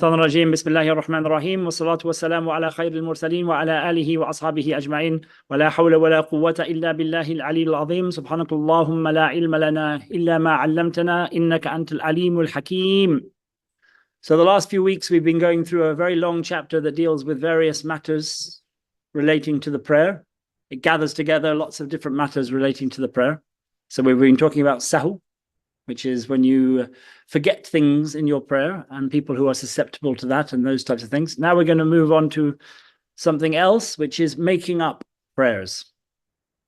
الرجيم بسم الله الرحمن الرحيم والصلاة والسلام على خير المرسلين وعلى آله وأصحابه أجمعين ولا حول ولا قوة إلا بالله العلي العظيم سبحانك اللهم لا علم لنا إلا ما علمتنا إنك أنت العليم الحكيم. So the last few weeks we've been going through a very long chapter that deals with various matters relating to the prayer. It gathers together lots of different matters relating to the prayer. So we've been talking about sahu, which is when you forget things in your prayer, and people who are susceptible to that and those types of things. Now we're going to move on to something else, which is making up prayers.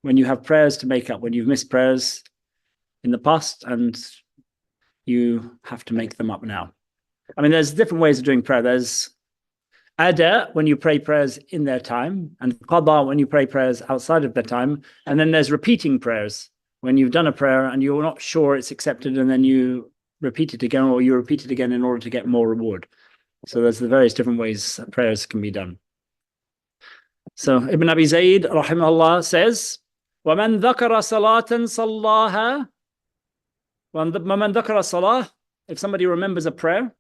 When you have prayers to make up, when you've missed prayers in the past and you have to make them up now. I mean, there's different ways of doing prayer. There's ada, when you pray prayers in their time, and qada, when you pray prayers outside of their time. And then there's repeating prayers, when you've done a prayer and you're not sure it's accepted, and then you repeat it again, or you repeat it again in order to get more reward. So there's the various different ways prayers can be done. So Ibn abi Zayd rahimahullah says, وَمَنْ ذَكَرَ صَلَاةً صَلَّاهَا وَمَنْ ذَكَرَ صَلَاةً, if somebody remembers a prayer,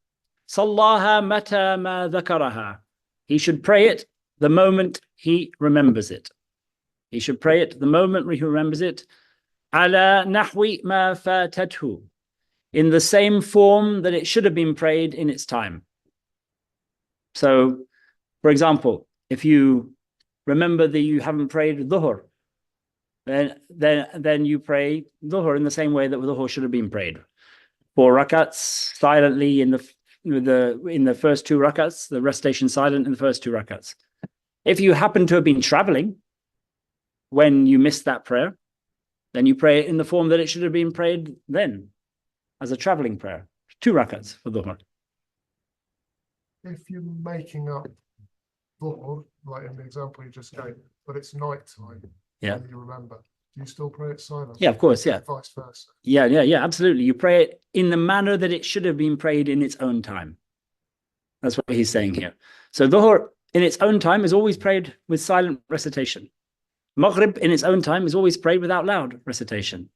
صَلَّاهَا مَتَى مَا ذَكَرَهَا, he should pray it the moment he remembers it. He should pray it the moment he remembers it. على نحو ما فاتته, in the same form that it should have been prayed in its time. So, for example, if you remember that you haven't prayed dhuhr, then you pray dhuhr in the same way that dhuhr should have been prayed. 4 rakats silently in the first 2 rakats, the recitation silent in the first 2 rakats. If you happen to have been traveling when you missed that prayer, then you pray it in the form that it should have been prayed then, as a traveling prayer. 2 rakats for dhuhr. If you're making up dhuhr, like in the example you just gave, but it's night time, and you remember, do you still pray it silent? Yeah, of course, yeah. Vice versa. Yeah, absolutely. You pray it in the manner that it should have been prayed in its own time. That's what he's saying here. So dhuhr in its own time is always prayed with silent recitation. Maghrib in its own time is always prayed without loud recitation.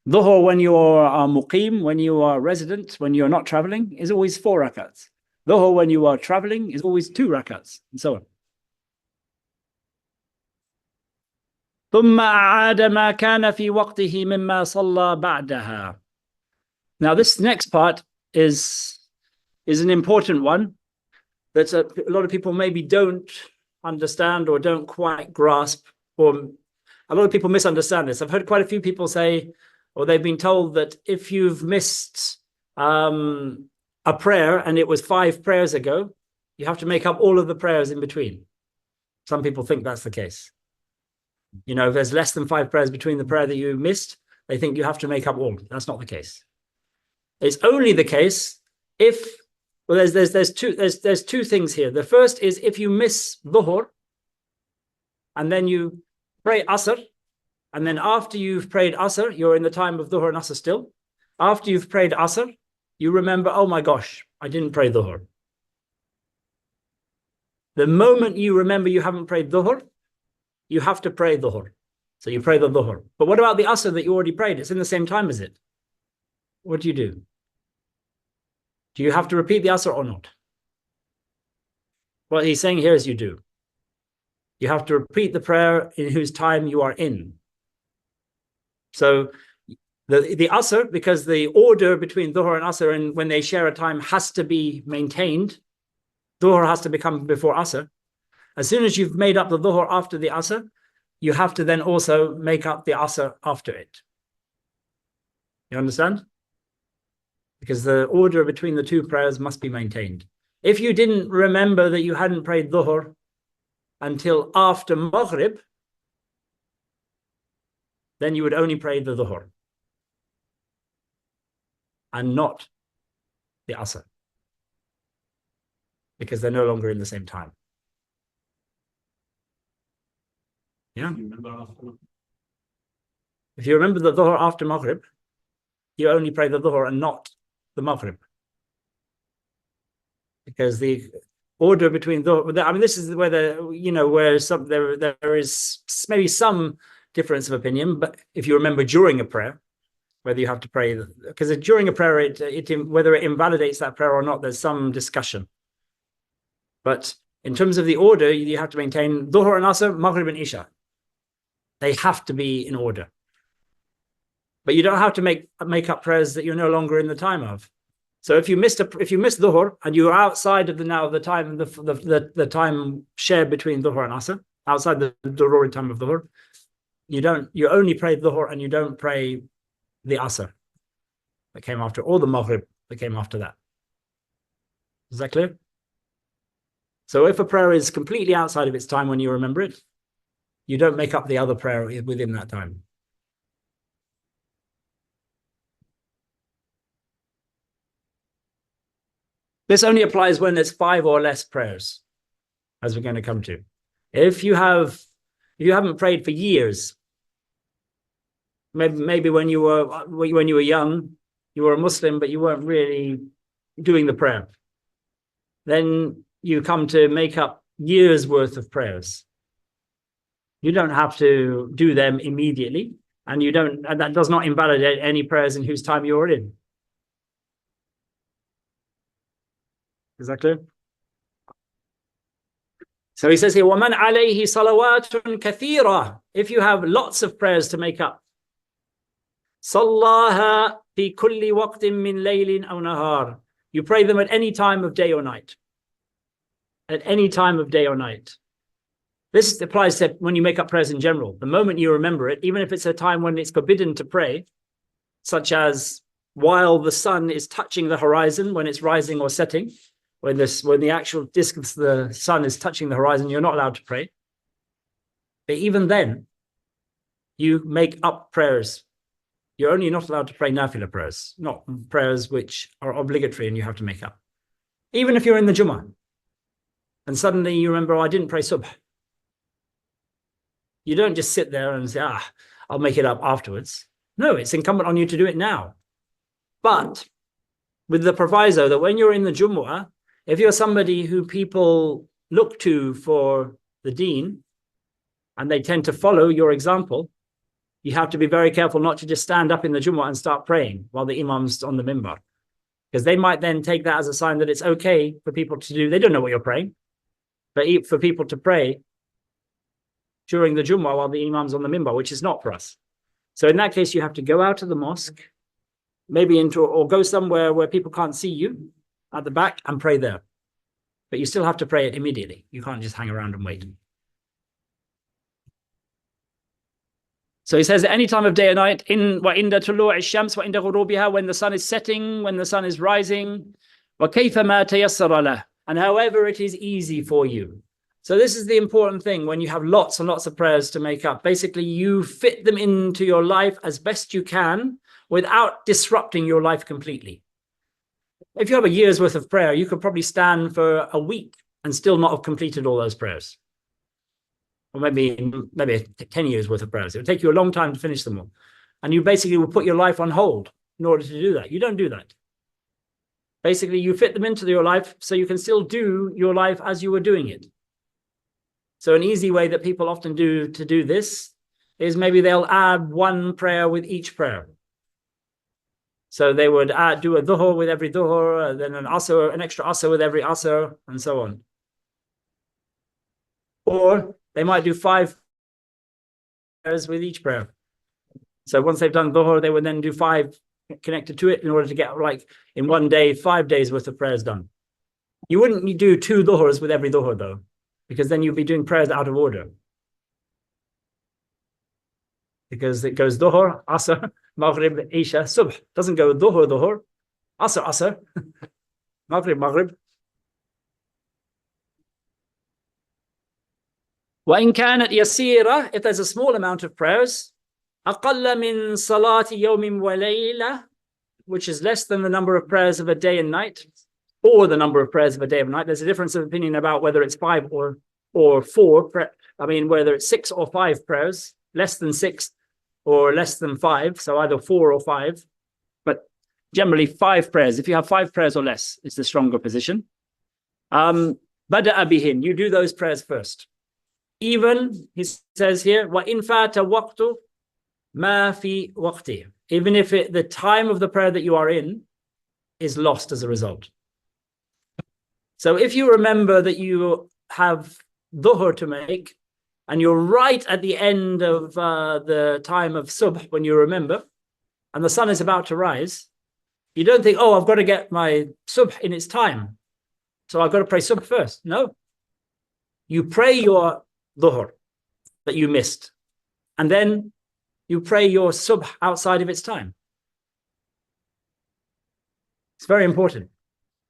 Dhuhr, when you are muqim, when you are resident, when you're not traveling, is always 4 rakats. Dhuhr, when you are traveling, is always 2 rakats, and so on. ثم أعاد ما كان في وقته مما صلى بعدها. Now this next part is an important one that a lot of people maybe don't understand or don't quite grasp. Or a lot of people misunderstand this. I've heard quite a few people say, or they've been told, that if you've missed a prayer and it was 5 prayers ago, you have to make up all of the prayers in between. Some people think that's the case. You know, if there's less than 5 prayers between the prayer that you missed, they think you have to make up all. That's not the case. It's only the case if, well, there's two things here. The first is if you miss dhuhr, and then you pray Asr, and then after you've prayed Asr, you're in the time of Dhuhr and Asr still. After you've prayed Asr, you remember, oh my gosh, I didn't pray Dhuhr. The moment you remember you haven't prayed Dhuhr, you have to pray Dhuhr. So you pray the Dhuhr. But what about the Asr that you already prayed? It's in the same time as it. What do you do? Do you have to repeat the Asr or not? What he's saying here is you do. You have to repeat the prayer in whose time you are in. So the Asr, because the order between Dhuhr and Asr, and when they share a time, has to be maintained. Dhuhr has to become before Asr. As soon as you've made up the Dhuhr after the Asr, you have to then also make up the Asr after it. You understand? Because the order between the 2 prayers must be maintained. If you didn't remember that you hadn't prayed Dhuhr until after Maghrib, then you would only pray the Dhuhr and not the Asr, because they're no longer in the same time. Yeah? If you remember the Dhuhr after Maghrib, you only pray the Dhuhr and not the Maghrib, because the order between Dhuhr, I mean, this is where where there is maybe some difference of opinion. But if you remember during a prayer, whether you have to pray, because during a prayer, whether it invalidates that prayer or not, there's some discussion. But in terms of the order, you have to maintain Dhuhr and Asr, Maghrib and Isha. They have to be in order. But you don't have to make up prayers that you're no longer in the time of. So if you missed Dhuhr and you're outside of the time shared between Dhuhr and Asr, outside the Daruri time of Dhuhr, you only pray Dhuhr and you don't pray the Asr that came after, or the Maghrib that came after that. Is that clear? So if a prayer is completely outside of its time when you remember it, you don't make up the other prayer within that time. This only applies when there's 5 or less prayers, as we're going to come to. If you haven't prayed for years, maybe when you were young, you were a Muslim, but you weren't really doing the prayer, then you come to make up years worth of prayers. You don't have to do them immediately, and that does not invalidate any prayers in whose time you're in. Is that clear? So he says here, وَمَنْ عَلَيْهِ صَلَوَاتٌ كَثِيرًا. If you have lots of prayers to make up, صَلَّاهَا فِي كُلِّ وَقْتٍ مِّن لَيْلٍ أَوْ نَهَارٍ. You pray them at any time of day or night. At any time of day or night. This applies to when you make up prayers in general. The moment you remember it, even if it's a time when it's forbidden to pray, such as while the sun is touching the horizon, when it's rising or setting, when the actual disk of the sun is touching the horizon, you're not allowed to pray. But even then, you make up prayers. You're only not allowed to pray nafila prayers, not prayers which are obligatory and you have to make up. Even if you're in the Jummah, and suddenly you remember, oh, I didn't pray subh. You don't just sit there and say, I'll make it up afterwards. No, it's incumbent on you to do it now. But with the proviso that when you're in the Jumu'ah, if you're somebody who people look to for the deen, and they tend to follow your example, you have to be very careful not to just stand up in the Jumu'ah and start praying while the imam's on the minbar. Because they might then take that as a sign that it's okay for people to do, they don't know what you're praying, but for people to pray during the Jumu'ah while the imam's on the minbar, which is not for us. So in that case, you have to go out of the mosque, maybe or go somewhere where people can't see you at the back and pray there. But you still have to pray it immediately. You can't just hang around and wait. So he says at any time of day or night, وَإِنْدَ طُلُوعِ الشَّمْسِ وَإِنْدَ غُرُوبِهَا, when the sun is setting, when the sun is rising, وَكَيْفَمَا تَيَسَّرَ لَهُ, and however it is easy for you. So this is the important thing when you have lots and lots of prayers to make up. Basically, you fit them into your life as best you can without disrupting your life completely. If you have a year's worth of prayer, you could probably stand for a week and still not have completed all those prayers. Or maybe 10 years worth of prayers. It would take you a long time to finish them all. And you basically will put your life on hold in order to do that. You don't do that. Basically, you fit them into your life so you can still do your life as you were doing it. So an easy way that people often do to do this is maybe they'll add one prayer with each prayer. So they would do a dhuhr with every dhuhr, then an extra asr with every asr, and so on. Or they might do 5 prayers with each prayer. So once they've done dhuhr, they would then do 5 connected to it in order to get, like, in one day, 5 days worth of prayers done. You wouldn't do 2 dhuhrs with every dhuhr, though, because then you'd be doing prayers out of order. Because it goes dhuhr, asr, maghrib, isha, subh. Doesn't go dhuhr, dhuhr, asr, asr, maghrib, maghrib. وَإِنْ كَانَتْ يَسِيرًا, if there's a small amount of prayers, أَقَلَّ مِنْ صَلَاةِ يَوْمٍ وَلَيْلَةٍ, which is less than the number of prayers of a day and night, or the number of prayers of a day and night. There's a difference of opinion about whether it's 5 or 4. Whether it's 6 or 5 prayers, less than 6 or less than 5. So either 4 or 5. But generally 5 prayers. If you have 5 prayers or less, it's the stronger position. بَدَأَ بِهِنْ, you do those prayers first. Even, he says here, وَإِنْ فَاتَ وَقْتُ مَا فِي وَقْتِهِ, even if the time of the prayer that you are in is lost as a result. So if you remember that you have dhuhr to make, and you're right at the end of the time of subh when you remember, and the sun is about to rise, you don't think, oh, I've got to get my subh in its time, so I've got to pray subh first. No. You pray your dhuhr that you missed, and then you pray your subh outside of its time. It's very important.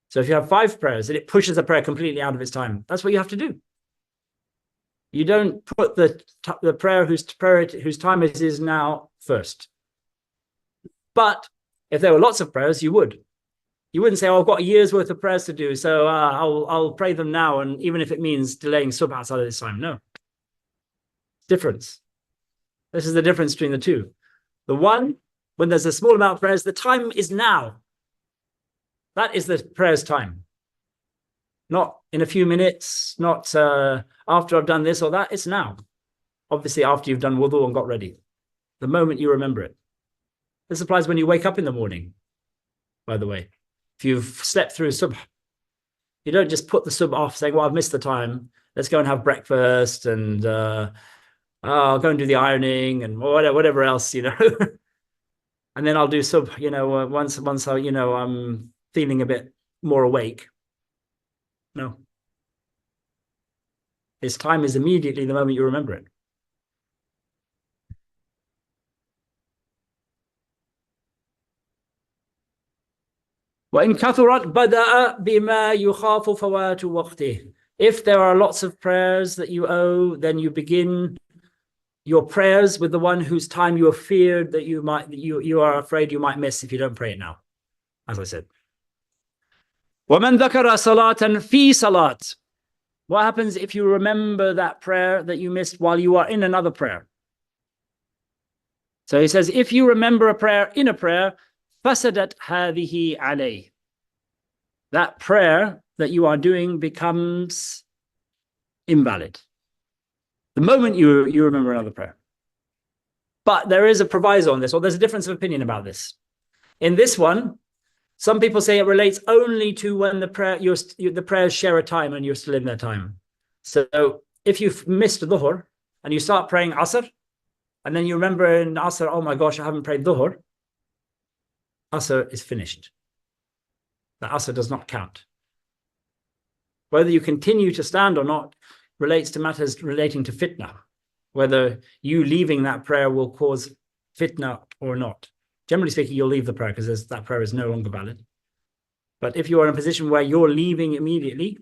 So if you have 5 prayers and it pushes the prayer completely out of its time, that's what you have to do. You don't put the prayer whose time it is now first. But if there were lots of prayers, you would. You wouldn't say, oh, I've got a year's worth of prayers to do, so I'll pray them now, and even if it means delaying subh outside of this time. No. Difference. This is the difference between the two. The one, when there's a small amount of prayers, the time is now. That is the prayer's time. Not in a few minutes, not after I've done this or that. It's now. Obviously, after you've done wudu and got ready. The moment you remember it. This applies when you wake up in the morning, by the way. If you've slept through subh, you don't just put the subh off saying, well, I've missed the time. Let's go and have breakfast and I'll go and do the ironing and whatever else, you know. And then I'll do subh, you know, once I, you know, I'm feeling a bit more awake. No. His time is immediately the moment you remember it. وَإِنْ كَثُرَتْ بَدَأَ بِمَا يُخَافُ فَوَاتُ وَقْتِهِ. If there are lots of prayers that you owe, then you begin your prayers with the one whose time you are feared that you are afraid you might miss if you don't pray it now, as I said. وَمَنْ ذَكَرَ صَلَاةً فِي صَلَاةٍ. What happens if you remember that prayer that you missed while you are in another prayer? So he says, if you remember a prayer in a prayer, فَسَدَتْ هَذِهِ عَلَيْهِ. That prayer that you are doing becomes invalid. The moment you remember another prayer. But there is a proviso on this, or there's a difference of opinion about this. In this one, some people say it relates only to when the prayers share a time and you're still in their time. So if you've missed dhuhr and you start praying asr, and then you remember in asr, oh my gosh, I haven't prayed dhuhr, asr is finished. The asr does not count. Whether you continue to stand or not relates to matters relating to fitna, whether you leaving that prayer will cause fitna or not. Generally speaking, you'll leave the prayer because that prayer is no longer valid. But if you are in a position where you're leaving immediately,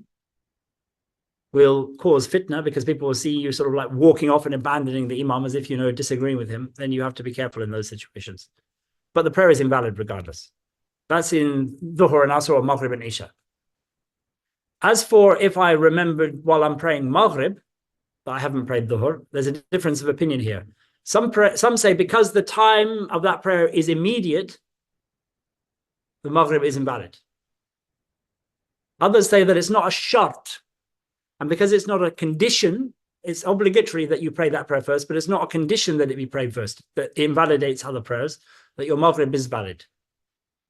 will cause fitna because people will see you sort of like walking off and abandoning the imam as if, you know, disagreeing with him, then you have to be careful in those situations. But the prayer is invalid regardless. That's in dhuhr and asr or maghrib and isha. As for if I remembered while I'm praying maghrib that I haven't prayed dhuhr, there's a difference of opinion here. Some say because the time of that prayer is immediate, the maghrib is invalid. Others say that it's not a shart. And because it's not a condition, it's obligatory that you pray that prayer first, but it's not a condition that it be prayed first, that it invalidates other prayers, that your maghrib is valid.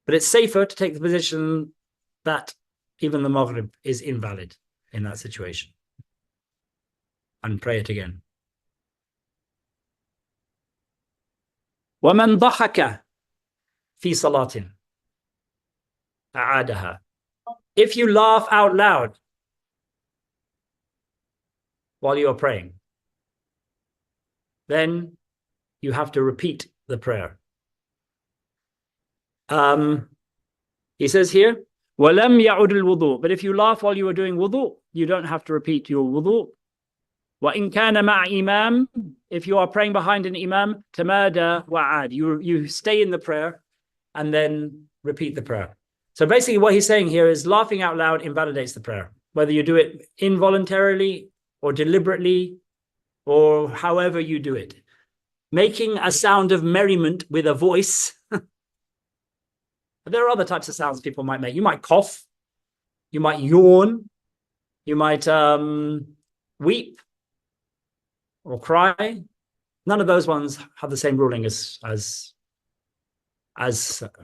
But it's safer to take the position that even the maghrib is invalid in that situation. And pray it again. وَمَنْ ضَحَكَ فِي صَلَاةٍ أَعَادَهَا. If you laugh out loud while you are praying, then you have to repeat the prayer. He says here, وَلَمْ يَعُدْ الْوُضُوء. But if you laugh while you are doing wudu, you don't have to repeat your wudu. وَإِنْ كَانَ مَعْ إِمَامٍ. If you are praying behind an imam, تَمَادَى وَعَادْ. You stay in the prayer and then repeat the prayer. So basically what he's saying here is laughing out loud invalidates the prayer. Whether you do it involuntarily or deliberately or however you do it. Making a sound of merriment with a voice. There are other types of sounds people might make. You might cough. You might yawn. You might weep or cry. None of those ones have the same ruling as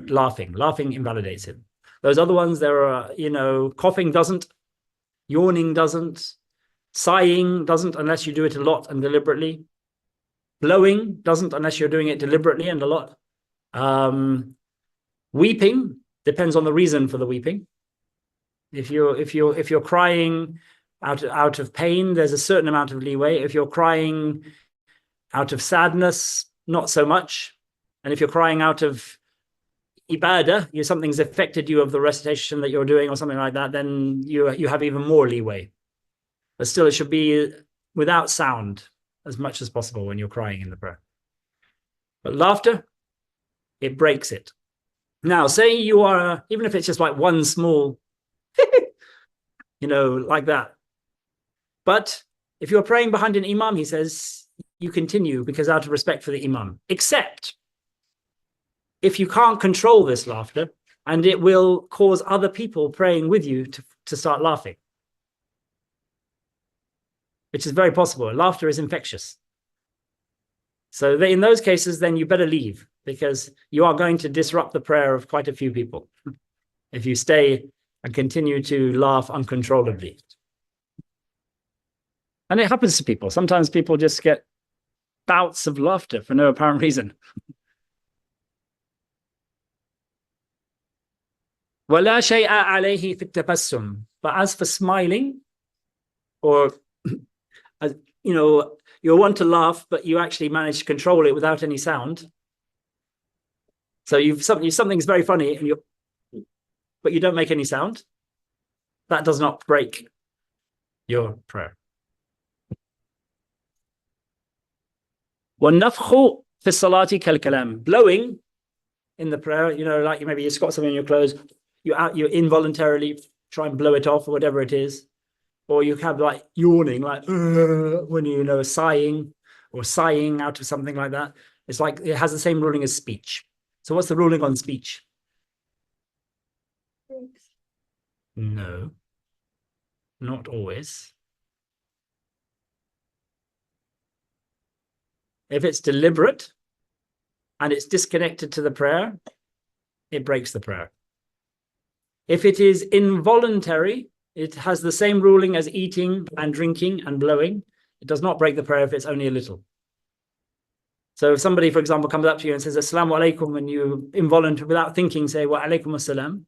laughing. Laughing invalidates it. Those other ones, there are, you know, coughing doesn't, Yawning doesn't. Sighing doesn't unless you do it a lot and deliberately. Blowing doesn't unless you're doing it deliberately and a lot. Weeping depends on the reason for the weeping. If you're crying out of pain, there's a certain amount of leeway. If you're crying out of sadness, not so much. And if you're crying out of ibadah, something's affected you of the recitation that you're doing or something like that, then you have even more leeway. But still, it should be without sound as much as possible when you're crying in the prayer. But laughter, it breaks it. Now, say you are, even if it's just like one small, like that. But if you're praying behind an imam, he says, you continue because out of respect for the imam. Except if you can't control this laughter and it will cause other people praying with you to start laughing. Which is very possible. Laughter is infectious. So in those cases, then you better leave because you are going to disrupt the prayer of quite a few people if you stay and continue to laugh uncontrollably. And it happens to people. Sometimes people just get bouts of laughter for no apparent reason. وَلَا شَيْءَ عَلَيْهِ فِي التَّبَسُّمِ. But as for smiling, or you want to laugh, but you actually manage to control it without any sound. So something's very funny, but you don't make any sound. That does not break your prayer. وَالنَّفْخُ فِي الصَّلَاةِ كَالْكَلَامِ. Blowing in the prayer, like maybe you've got something in your clothes, you involuntarily try and blow it off or whatever it is. Or you have like yawning, like when sighing or sighing out of something like that. It's like it has the same ruling as speech. So what's the ruling on speech? No, not always. If it's deliberate and it's disconnected to the prayer, it breaks the prayer. If it is involuntary, it has the same ruling as eating and drinking and blowing. It does not break the prayer if it's only a little. So if somebody, for example, comes up to you and says, Assalamu alaikum, and you involuntarily, without thinking, say, Wa alaikum assalam,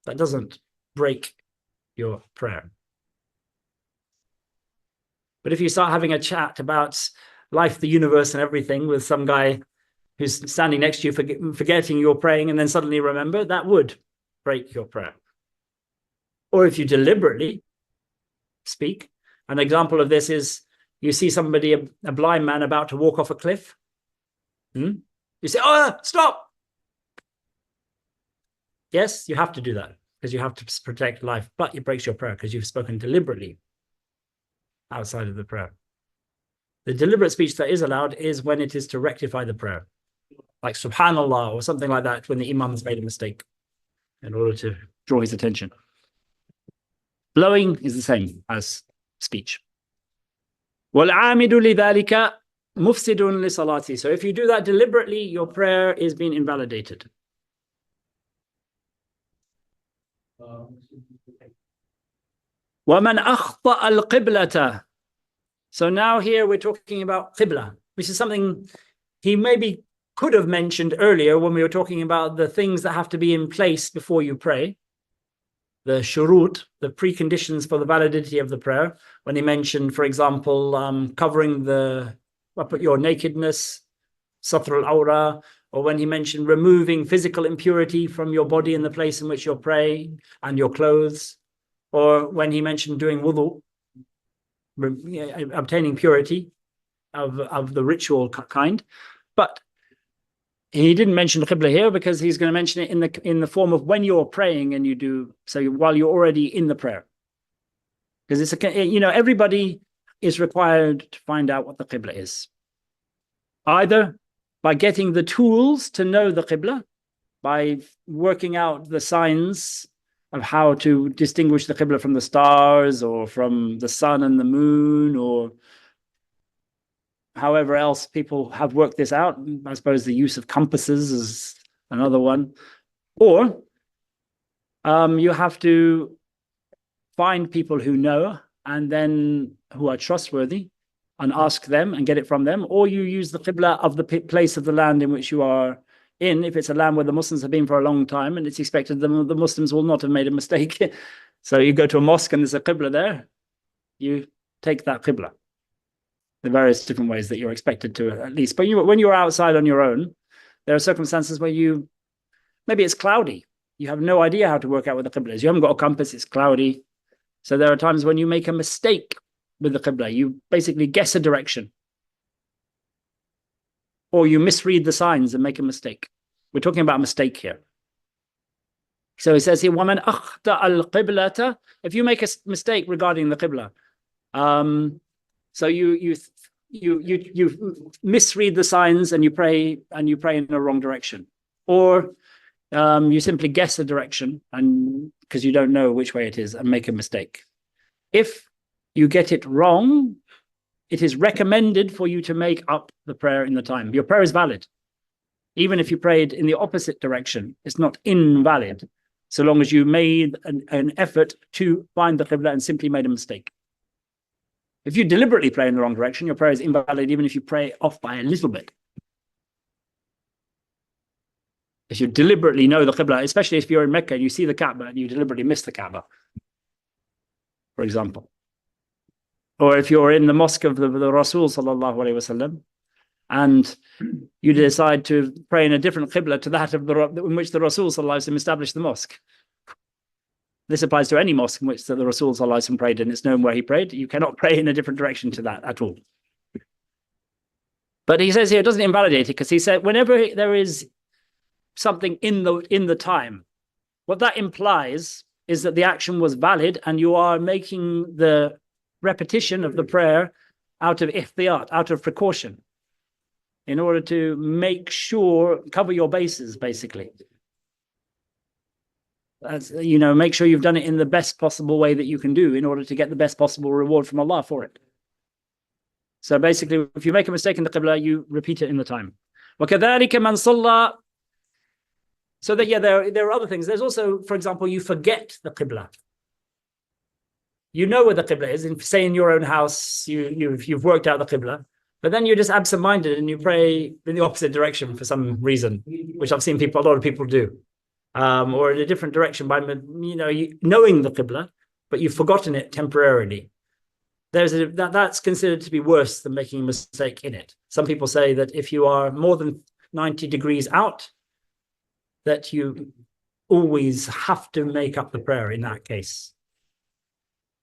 that doesn't break your prayer. But if you start having a chat about life, the universe, and everything with some guy who's standing next to you, forgetting you're praying, and then suddenly remember, that would break your prayer. Or if you deliberately speak, an example of this is you see somebody, a blind man, about to walk off a cliff. You say, oh, stop. Yes, you have to do that because you have to protect life, but it breaks your prayer because you've spoken deliberately outside of the prayer. The deliberate speech that is allowed is when it is to rectify the prayer, like subhanallah or something like that, when the imam has made a mistake in order to draw his attention. Blowing is the same as speech. وَالْعَامِدُ لِذَلِكَ مُفْسِدٌ لِصَلَاتِهِ. So if you do that deliberately, your prayer is being invalidated. وَمَنْ أَخْطَأَ الْقِبْلَةَ. So now here we're talking about qibla, which is something he maybe could have mentioned earlier when we were talking about the things that have to be in place before you pray. The shurut, the preconditions for the validity of the prayer, when he mentioned, for example, covering your nakedness, satr al-awra, or when he mentioned removing physical impurity from your body in the place in which you're praying and your clothes, or when he mentioned doing wudu, obtaining purity of the ritual kind. But he didn't mention Qibla here because he's going to mention it in the form of when you're praying and you do so while you're already in the prayer, because it's everybody is required to find out what the Qibla is, either by getting the tools to know the Qibla, by working out the signs of how to distinguish the Qibla from the stars or from the sun and the moon, or however else people have worked this out. I suppose the use of compasses is another one. Or you have to find people who know and then who are trustworthy and ask them and get it from them, or you use the qibla of the place of the land in which you are in. If it's a land where the Muslims have been for a long time and it's expected the Muslims will not have made a mistake, so you go to a mosque and there's a qibla there, you take that qibla. The various different ways that you're expected to, at least. But when you're outside on your own, there are circumstances where maybe it's cloudy. You have no idea how to work out where the qibla is. You haven't got a compass, it's cloudy. So there are times when you make a mistake with the qibla. You basically guess a direction. Or you misread the signs and make a mistake. We're talking about a mistake here. So it says here, وَمَنْ أَخْطَأَ الْقِبْلَةَ. If you make a mistake regarding the qibla, so you misread the signs and you pray in the wrong direction, or you simply guess a direction and because you don't know which way it is and make a mistake. If you get it wrong, it is recommended for you to make up the prayer in the time. Your prayer is valid. Even if you prayed in the opposite direction, it's not invalid, so long as you made an effort to find the qibla and simply made a mistake. If you deliberately pray in the wrong direction, your prayer is invalid, even if you pray off by a little bit. If you deliberately know the qibla, especially if you're in Mecca and you see the Kaaba and you deliberately miss the Kaaba, for example. Or if you're in the mosque of the Rasul sallallahu alaihi wasallam and you decide to pray in a different qibla to that of in which the Rasul sallallahu alaihi wasallam established the mosque. This applies to any mosque in which the Rasul sallallahu alaihi wasallam prayed and it's known where he prayed. You cannot pray in a different direction to that at all. But he says here, it doesn't invalidate it, because he said whenever there is something in the time, what that implies is that the action was valid and you are making the repetition of the prayer out of ihtiyat, out of precaution, in order to make sure, cover your bases, basically. As, make sure you've done it in the best possible way that you can do in order to get the best possible reward from Allah for it. So basically, if you make a mistake in the qibla, you repeat it in the time. وَكَذَلِكَ مَنْ صَلَّى. So that, there are other things. There's also, for example, you forget the qibla. You know where the qibla is. Say in your own house, you've worked out the qibla, but then you're just absent-minded and you pray in the opposite direction for some reason, which I've seen a lot of people do, or in a different direction by knowing the qibla, but you've forgotten it temporarily. That's considered to be worse than making a mistake in it. Some people say that if you are more than 90 degrees out, that you always have to make up the prayer in that case.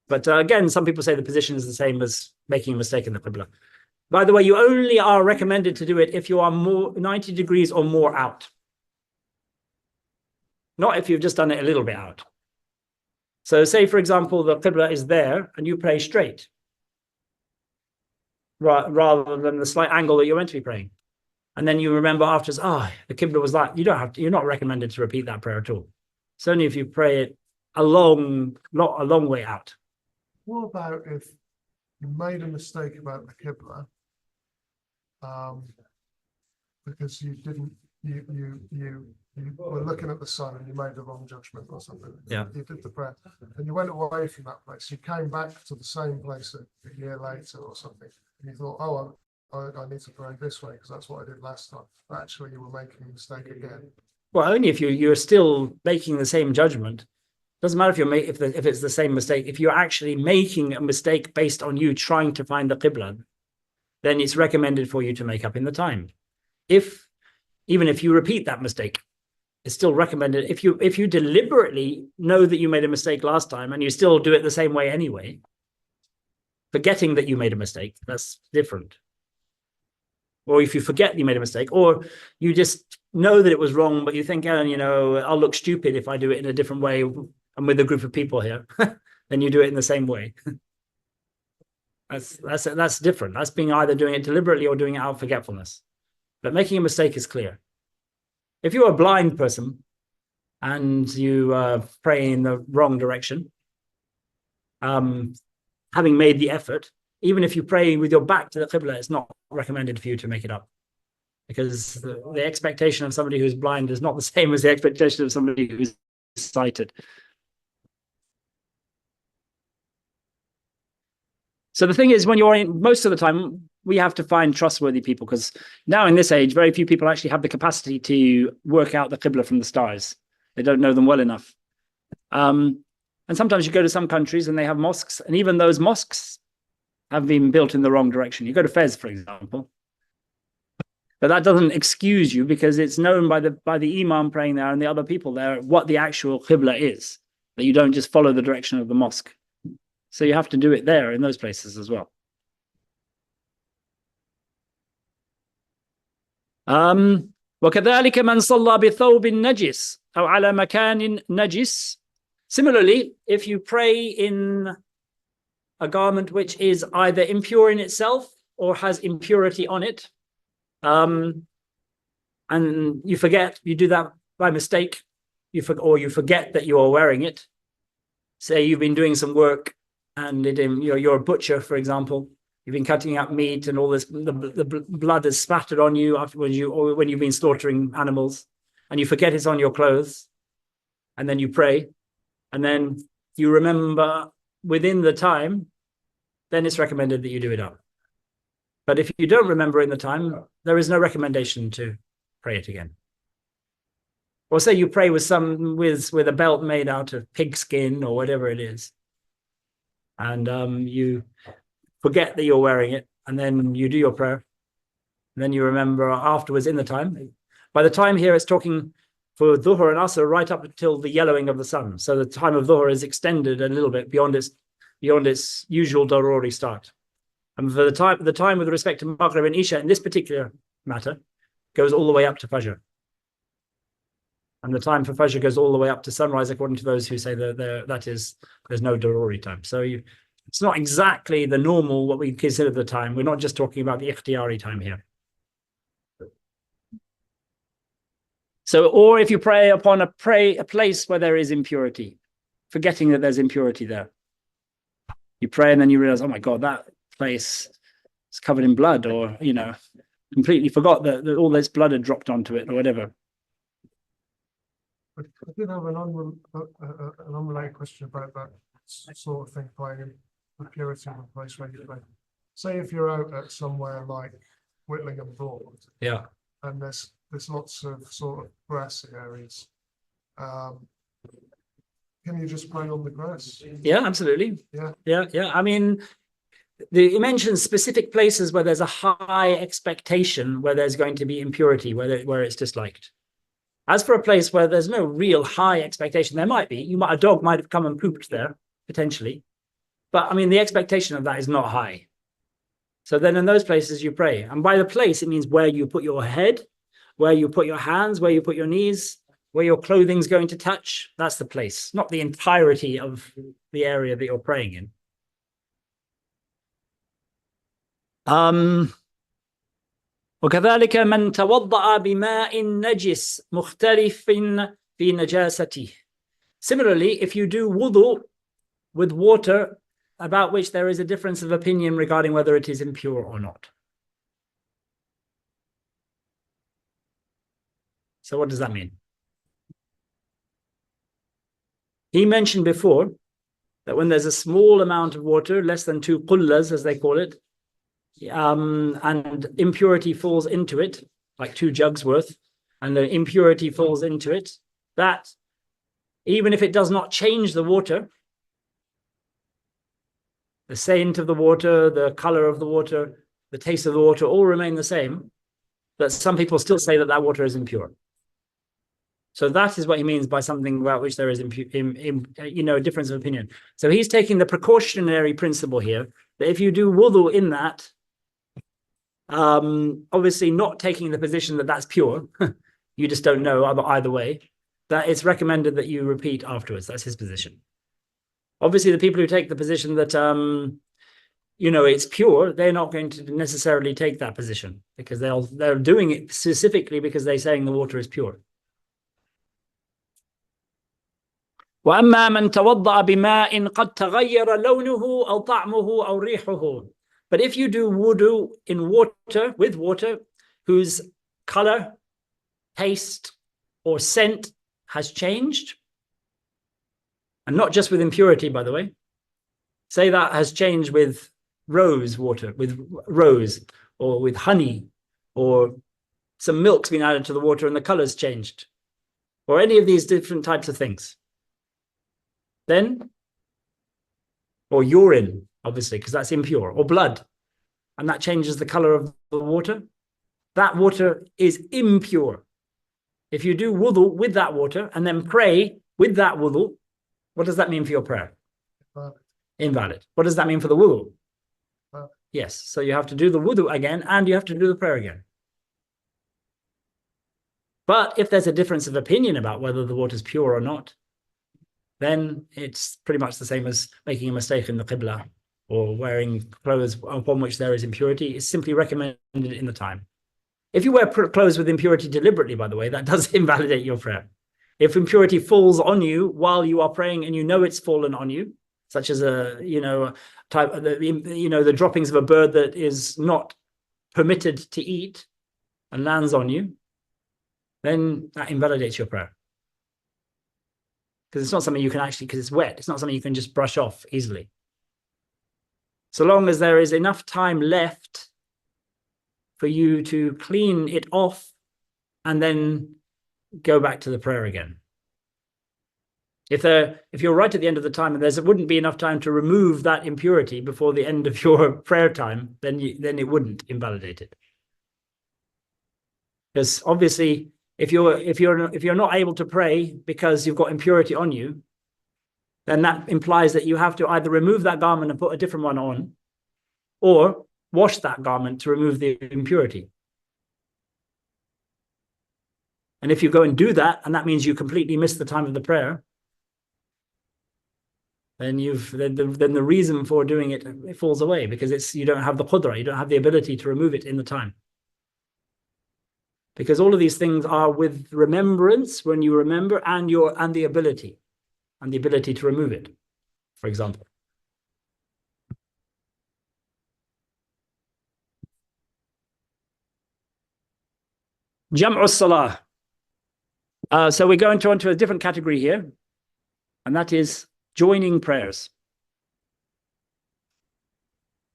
But again, some people say the position is the same as making a mistake in the qibla. By the way, you only are recommended to do it if you are 90 degrees or more out. Not if you've just done it a little bit out. So say, for example, the qibla is there and you pray straight, rather than the slight angle that you're meant to be praying. And then you remember afterwards, the qibla was that. You're not recommended to repeat that prayer at all. It's only if you pray it not a long way out. What about if you made a mistake about the qibla, because you were looking at the sun and you made the wrong judgment or something? Yeah. You did the prayer and you went away from that place. You came back to the same place a year later or something, and you thought, I need to pray this way because that's what I did last time. But actually, you were making a mistake again. Well, only if you're still making the same judgment. Doesn't matter if it's the same mistake. If you're actually making a mistake based on you trying to find the qibla, then it's recommended for you to make up in the time. Even if you repeat that mistake, it's still recommended. If you deliberately know that you made a mistake last time and you still do it the same way anyway, forgetting that you made a mistake, that's different. Or if you forget you made a mistake, or you just know that it was wrong, but you think, I'll look stupid if I do it in a different way. I'm with a group of people here. Then you do it in the same way. That's different. That's being either doing it deliberately or doing it out of forgetfulness. But making a mistake is clear. If you're a blind person and you pray in the wrong direction, having made the effort, even if you pray with your back to the qibla, it's not recommended for you to make it up, because the expectation of somebody who's blind is not the same as the expectation of somebody who's sighted. So the thing is, when you're in, most of the time, we have to find trustworthy people, because now in this age, very few people actually have the capacity to work out the Qibla from the stars. They don't know them well enough. And sometimes you go to some countries and they have mosques, and even those mosques have been built in the wrong direction. You go to Fez, for example, but that doesn't excuse you, because it's known by the imam praying there and the other people there what the actual Qibla is, that you don't just follow the direction of the mosque. So you have to do it there in those places as well. وكذلك من صلى بثوب نجس أو على مكان نجس. Similarly, if you pray in a garment which is either impure in itself or has impurity on it, and you forget, you do that by mistake, or you forget that you are wearing it. Say you've been doing some work, and you're a butcher, for example. You've been cutting up meat, and all this, the blood is spattered on you when you've been slaughtering animals, and you forget it's on your clothes, and then you pray, and then you remember within the time, then it's recommended that you do it up. But if you don't remember in the time, there is no recommendation to pray it again. Or say you pray with a belt made out of pig skin or whatever it is, and you forget that you're wearing it, and then you do your prayer, and then you remember afterwards in the time. By the time here, it's talking for Dhuhr and Asr right up until the yellowing of the sun. So the time of Dhuhr is extended a little bit beyond its usual daruri start. And for the time with respect to Maghrib and Isha in this particular matter goes all the way up to Fajr. And the time for Fajr goes all the way up to sunrise, according to those who say that there's no daruri time. So it's not exactly the normal, what we consider the time. We're not just talking about the ikhtiyari time here. So, or if you pray upon a place where there is impurity, forgetting that there's impurity there. You pray and then you realize, oh my God, that place is covered in blood, or, completely forgot that all this blood had dropped onto it or whatever. I did have an unrelated question about that sort of thing, playing in impurity in a place where you play. Say if you're out at somewhere like Whitlingham Broad, yeah, and there's lots of sort of grassy areas. Can you just pray on the grass? Yeah, absolutely. Yeah. I mean, it mentions specific places where there's a high expectation where there's going to be impurity, where it's disliked. As for a place where there's no real high expectation, there might be. A dog might have come and pooped there, potentially. But I mean, the expectation of that is not high. So then in those places you pray. And by the place, it means where you put your head, where you put your hands, where you put your knees, where your clothing's going to touch. That's the place, not the entirety of the area that you're praying in. وكذلك من توضأ بماء نجس مختلف في نجاسته. Similarly, if you do wudu with water about which there is a difference of opinion regarding whether it is impure or not. So what does that mean? He mentioned before that when there's a small amount of water, less than 2 qullas, as they call it, and impurity falls into it, like 2 jugs worth, and the impurity falls into it, that even if it does not change the water, the scent of the water, the color of the water, the taste of the water all remain the same, but some people still say that water is impure. So that is what he means by something about which there is a difference of opinion. So he's taking the precautionary principle here, that if you do wudu in that, obviously not taking the position that that's pure, you just don't know either way, that it's recommended that you repeat afterwards. That's his position. Obviously, the people who take the position that, it's pure, they're not going to necessarily take that position, because they're doing it specifically because they're saying the water is pure. وأما من توضأ بماء قد تغير لونه أو طعمه أو ريحه. But if you do wudu in water, with water, whose color, taste, or scent has changed, and not just with impurity, by the way, say that has changed with rose water, with rose, or with honey, or some milk's been added to the water and the color's changed, or any of these different types of things, then, or urine, obviously, because that's impure, or blood, and that changes the color of the water, that water is impure. If you do wudu with that water and then pray with that wudu, what does that mean for your prayer? Invalid. What does that mean for the wudu? Yes, so you have to do the wudu again and you have to do the prayer again. But if there's a difference of opinion about whether the water is pure or not, then it's pretty much the same as making a mistake in the qibla or wearing clothes upon which there is impurity. It's simply recommended in the time. If you wear clothes with impurity deliberately, by the way, that does invalidate your prayer. If impurity falls on you while you are praying and you know it's fallen on you, such as the droppings of a bird that is not permitted to eat and lands on you, then that invalidates your prayer. Because it's not something you can actually, because it's wet, it's not something you can just brush off easily. So long as there is enough time left for you to clean it off and then go back to the prayer again. If you're right at the end of the time and there wouldn't be enough time to remove that impurity before the end of your prayer time, then it wouldn't invalidate it. Because obviously, if you're not able to pray because you've got impurity on you, then that implies that you have to either remove that garment and put a different one on, or wash that garment to remove the impurity. And if you go and do that, and that means you completely miss the time of the prayer, then the reason for doing it falls away, because you don't have the qudra, you don't have the ability to remove it in the time. Because all of these things are with remembrance, when you remember, and the ability to remove it, for example. Jam'u salah. So we're going on to a different category here, and that is joining prayers.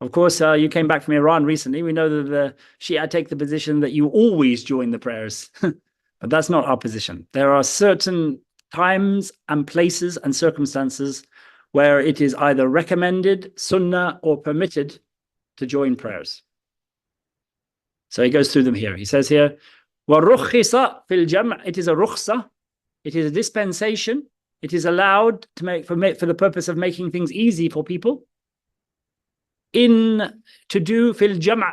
Of course, you came back from Iran recently. We know that the Shia take the position that you always join the prayers, but that's not our position. There are certain times and places and circumstances where it is either recommended, sunnah, or permitted to join prayers. So he goes through them here. He says here, وَالرُخِّصَ فِي الْجَمْعِ, it is a rukhsa, it is a dispensation, it is allowed to make for the purpose of making things easy for people, to do fil jam',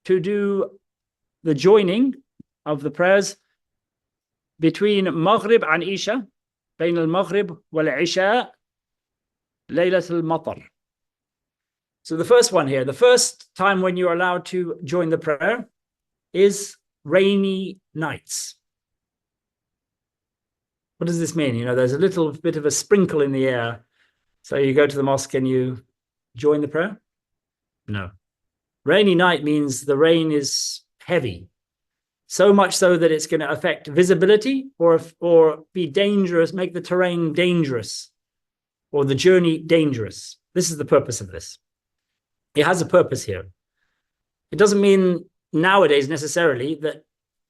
to do the joining of the prayers between Maghrib and Isha, بين المغرب والعشاء ليلة المطر. So the first one here, the first time when you're allowed to join the prayer is rainy nights. What does this mean? There's a little bit of a sprinkle in the air. So you go to the mosque and you join the prayer? No. Rainy night means the rain is heavy, so much so that it's going to affect visibility or be dangerous, make the terrain dangerous or the journey dangerous. This is the purpose of this. It has a purpose here. It doesn't mean nowadays necessarily that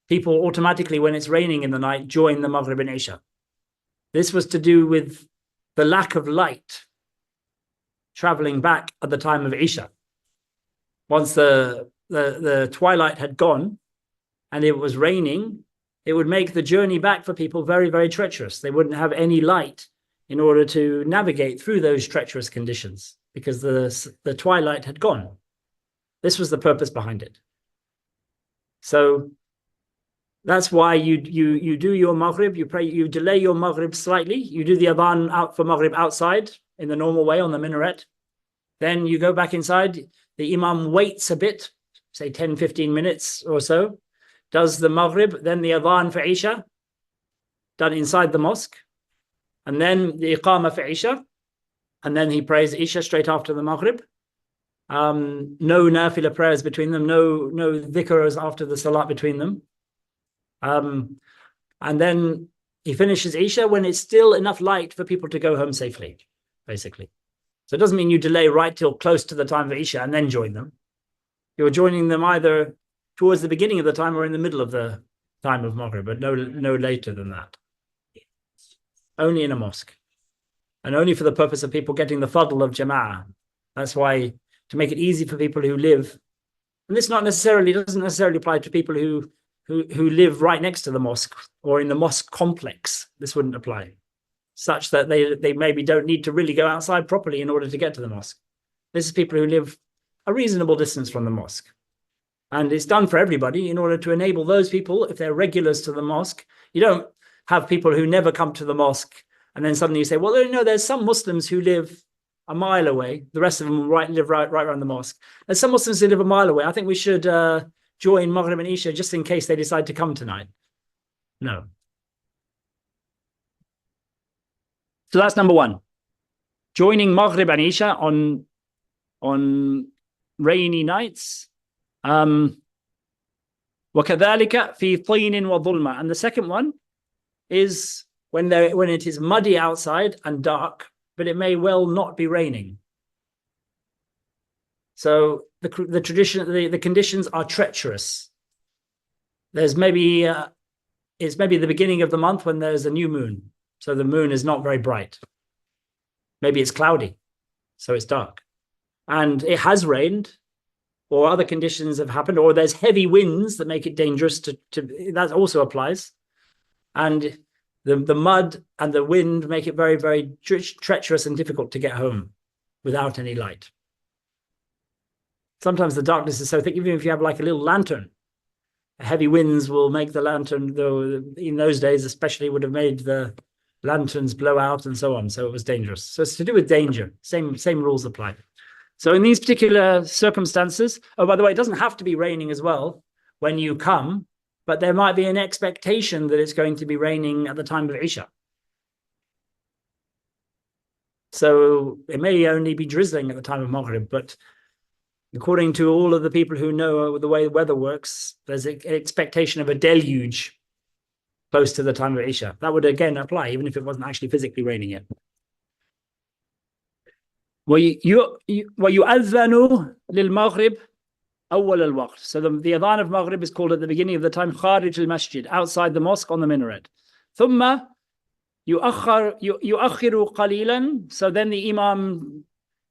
people automatically, when it's raining in the night, join the Maghrib and Isha. This was to do with the lack of light traveling back at the time of Isha. Once the twilight had gone and it was raining, it would make the journey back for people very, very treacherous. They wouldn't have any light in order to navigate through those treacherous conditions because the twilight had gone. This was the purpose behind it. So that's why you do your Maghrib, you pray, you delay your Maghrib slightly, you do the adhan out for Maghrib outside in the normal way on the minaret. Then you go back inside, the Imam waits a bit, say 10, 15 minutes or so, does the Maghrib, then the adhan for Isha, done inside the mosque, and then the Iqamah for Isha, and then he prays Isha straight after the Maghrib. No nafila prayers between them, no dhikrs after the salat between them. And then he finishes Isha when it's still enough light for people to go home safely, basically. So it doesn't mean you delay right till close to the time of Isha and then join them. You're joining them either towards the beginning of the time or in the middle of the time of Maghrib, but no later than that. Only in a mosque. And only for the purpose of people getting the fadl of Jama'ah. That's why, to make it easy for people who live, and this doesn't necessarily apply to people who live right next to the mosque or in the mosque complex. This wouldn't apply, such that they maybe don't need to really go outside properly in order to get to the mosque. This is people who live a reasonable distance from the mosque. And it's done for everybody in order to enable those people, if they're regulars to the mosque. You don't have people who never come to the mosque and then suddenly you say, well, no, there's some Muslims who live a mile away. The rest of them live right around the mosque. There's some Muslims who live a mile away. I think we should join Maghrib and Isha just in case they decide to come tonight. No. So that's number one. Joining Maghrib and Isha on rainy nights. وَكَذَلِكَ فِي طِينٍ وَظُلْمَةٍ. And the second one is when it is muddy outside and dark, but it may well not be raining. So the conditions are treacherous. There's maybe it's maybe the beginning of the month when there's a new moon, so the moon is not very bright. Maybe it's cloudy, so it's dark, and it has rained, or other conditions have happened, or there's heavy winds that make it dangerous to that also applies, and the mud and the wind make it very, very treacherous and difficult to get home without any light. Sometimes the darkness is so thick, even if you have like a little lantern, heavy winds will make the lantern, though in those days especially, would have made the lanterns blow out and so on. So it was dangerous. So it's to do with danger. Same rules apply. So in these particular circumstances, oh, by the way, it doesn't have to be raining as well when you come, but there might be an expectation that it's going to be raining at the time of Isha. So it may only be drizzling at the time of Maghrib, but according to all of the people who know the way the weather works, there's an expectation of a deluge close to the time of Isha. That would again apply, even if it wasn't actually physically raining yet. وَيُؤَذَّنُ لِلْمَغْرِبِ أول الوقت. So the adhan of Maghrib is called at the beginning of the time خارج المسجد, outside the mosque on the minaret. ثم يؤخر قليلا. So then the Imam